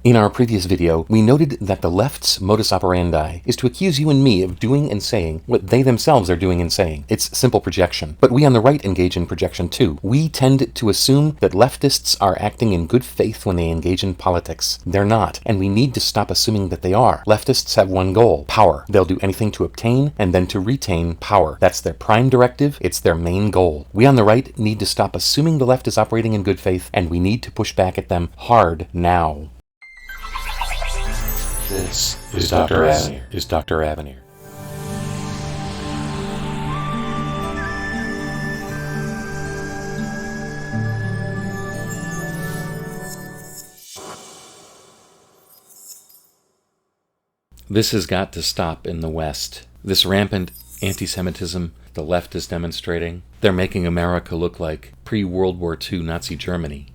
In our previous video, we noted that the left's modus operandi is to accuse you and me of doing and saying what they themselves are doing and saying. It's simple projection. But we on the right engage in projection too. We tend to assume that leftists are acting in good faith when they engage in politics. They're not, and we need to stop assuming that they are. Leftists have one goal: power. They'll do anything to obtain and then to retain power. That's their prime directive. It's their main goal. We on the right need to stop assuming the left is operating in good faith, and we need to push back at them hard now. This is Dr. Avenir. This has got to stop in the West. This rampant anti-Semitism the left is demonstrating. They're making America look like pre-World War II Nazi Germany.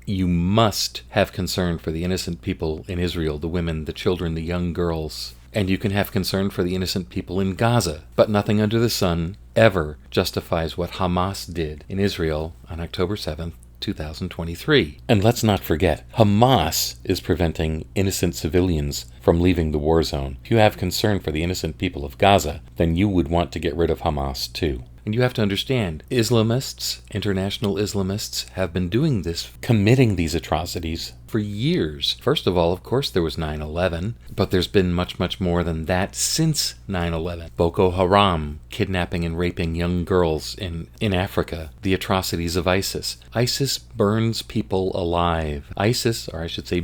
You must have concern for the innocent people in Israel, the women, the children, the young girls. And you can have concern for the innocent people in Gaza. But nothing under the sun ever justifies what Hamas did in Israel on October 7th, 2023. And let's not forget, Hamas is preventing innocent civilians from leaving the war zone. If you have concern for the innocent people of Gaza, then you would want to get rid of Hamas too. And you have to understand, Islamists, international Islamists, have been doing this, committing these atrocities for years. First of all, of course, there was 9/11, but there's been much, much more than that since 9/11. Boko Haram, kidnapping and raping young girls in Africa, the atrocities of ISIS. ISIS burns people alive.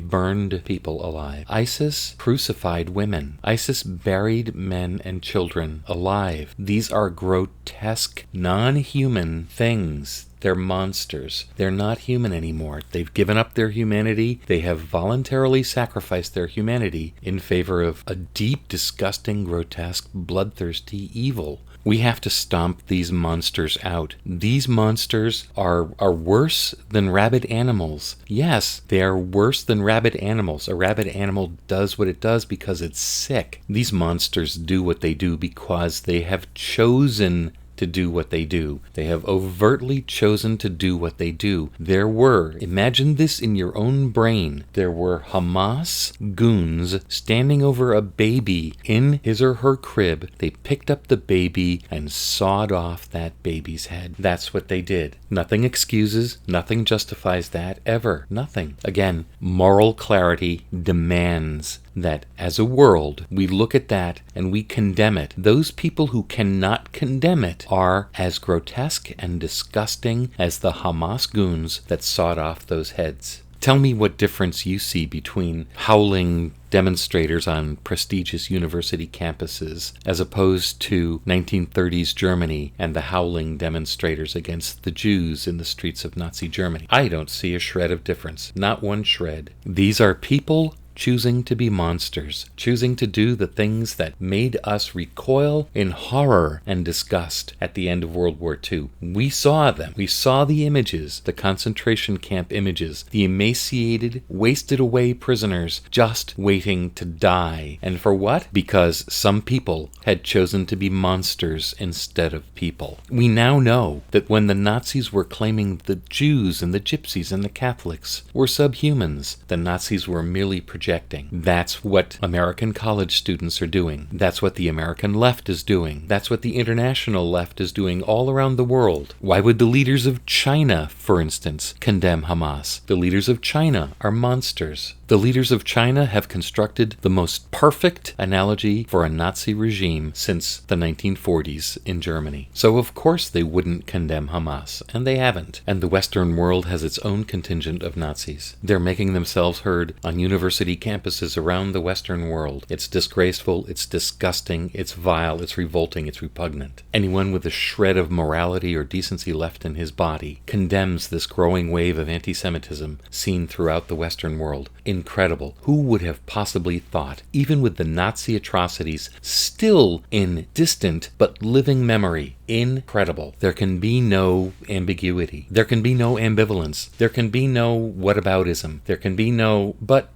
Burned people alive. ISIS crucified women. ISIS buried men and children alive. These are grotesque, non-human things. They're monsters. They're not human anymore. They've given up their humanity. They have voluntarily sacrificed their humanity in favor of a deep, disgusting, grotesque, bloodthirsty evil. We have to stomp these monsters out. These monsters are worse than rabid animals. Yes, they are worse than rabid animals. A rabid animal does what it does because it's sick. These monsters do what they do because they have chosen to do what they do. They have overtly chosen to do what they do. Imagine this in your own brain, there were Hamas goons standing over a baby in his or her crib. They picked up the baby and sawed off that baby's head. That's what they did. Nothing excuses, nothing justifies that, ever. Nothing. Again, moral clarity demands that as a world, we look at that and we condemn it. Those people who cannot condemn it are as grotesque and disgusting as the Hamas goons that sawed off those heads. Tell me what difference you see between howling demonstrators on prestigious university campuses as opposed to 1930s Germany and the howling demonstrators against the Jews in the streets of Nazi Germany. I don't see a shred of difference. Not one shred. These are people choosing to be monsters, choosing to do the things that made us recoil in horror and disgust at the end of World War II. We saw them. We saw the images, the concentration camp images, the emaciated, wasted away prisoners just waiting to die. And for what? Because some people had chosen to be monsters instead of people. We now know that when the Nazis were claiming the Jews and the Gypsies and the Catholics were subhumans, the Nazis were merely projecting. That's what American college students are doing. That's what the American left is doing. That's what the international left is doing all around the world. Why would the leaders of China, for instance, condemn Hamas? The leaders of China are monsters. The leaders of China have constructed the most perfect analogy for a Nazi regime since the 1940s in Germany. So of course they wouldn't condemn Hamas, and they haven't. And the Western world has its own contingent of Nazis. They're making themselves heard on university campuses around the Western world. It's disgraceful, it's disgusting, it's vile, it's revolting, it's repugnant. Anyone with a shred of morality or decency left in his body condemns this growing wave of anti-Semitism seen throughout the Western world. Incredible. Who would have possibly thought, even with the Nazi atrocities still in distant but living memory, incredible. There can be no ambiguity. There can be no ambivalence. There can be no whataboutism. There can be no but,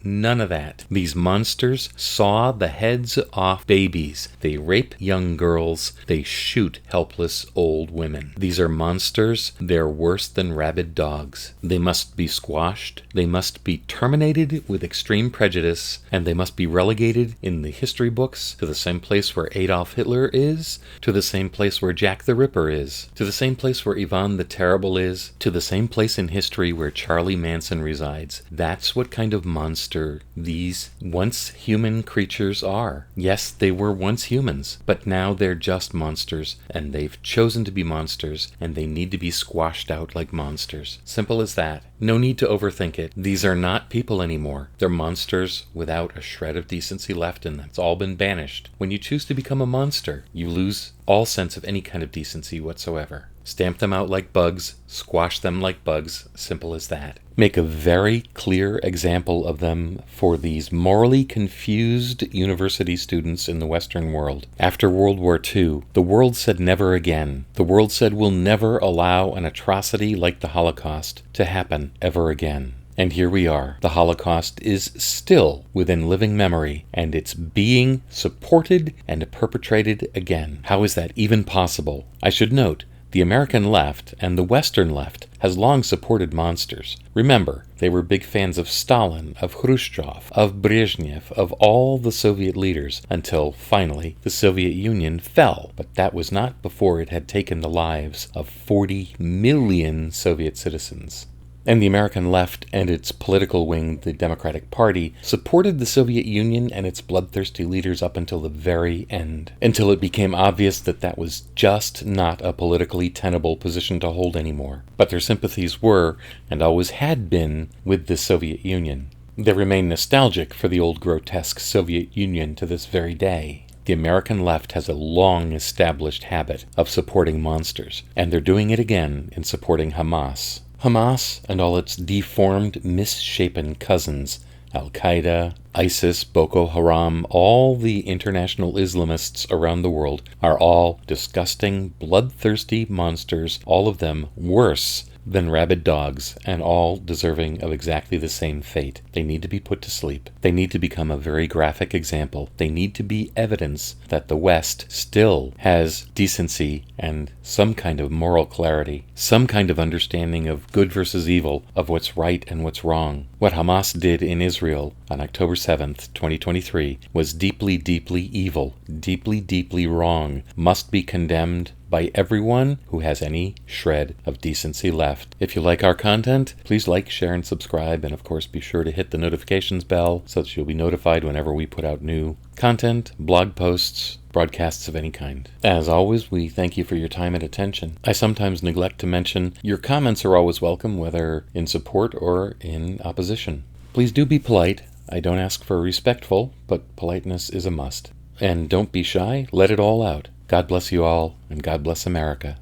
none of that. These monsters saw the heads off babies. They rape young girls. They shoot helpless old women. These are monsters. They're worse than rabid dogs. They must be squashed. They must be terminated with extreme prejudice, and they must be relegated in the history books to the same place where Adolf Hitler is, to the same place where Jack the Ripper is, to the same place where Ivan the Terrible is, to the same place in history where Charlie Manson resides. That's what kind of monster these once human creatures are. Yes, they were once humans, but now they're just monsters, and they've chosen to be monsters, and they need to be squashed out like monsters. Simple as that. No need to overthink it. These are not people anymore. They're monsters without a shred of decency left in them. It's all been banished. When you choose to become a monster, you lose all sense of any kind of decency whatsoever. Stamp them out like bugs, squash them like bugs, simple as that. Make a very clear example of them for these morally confused university students in the Western world. After World War II, the world said never again. The world said we'll never allow an atrocity like the Holocaust to happen ever again. And here we are. The Holocaust is still within living memory, and it's being supported and perpetrated again. How is that even possible? I should note, the American left and the Western left has long supported monsters. Remember, they were big fans of Stalin, of Khrushchev, of Brezhnev, of all the Soviet leaders, until finally the Soviet Union fell. But that was not before it had taken the lives of 40 million Soviet citizens. And the American left and its political wing, the Democratic Party, supported the Soviet Union and its bloodthirsty leaders up until the very end, until it became obvious that that was just not a politically tenable position to hold anymore. But their sympathies were, and always had been, with the Soviet Union. They remain nostalgic for the old grotesque Soviet Union to this very day. The American left has a long-established habit of supporting monsters, and they're doing it again in supporting Hamas. Hamas and all its deformed, misshapen cousins, Al-Qaeda, ISIS, Boko Haram, all the international Islamists around the world are all disgusting, bloodthirsty monsters, all of them worse than rabid dogs, and all deserving of exactly the same fate. They need to be put to sleep. They need to become a very graphic example. They need to be evidence that the West still has decency and some kind of moral clarity, some kind of understanding of good versus evil, of what's right and what's wrong. What Hamas did in Israel on October 7th, 2023, was deeply, deeply evil, deeply, deeply wrong, must be condemned by everyone who has any shred of decency left. If you like our content, please like, share, and subscribe, and of course be sure to hit the notifications bell so that you'll be notified whenever we put out new content, blog posts, broadcasts of any kind. As always, we thank you for your time and attention. I sometimes neglect to mention your comments are always welcome, whether in support or in opposition. Please do be polite. I don't ask for respectful, but politeness is a must. And don't be shy, let it all out. God bless you all, and God bless America.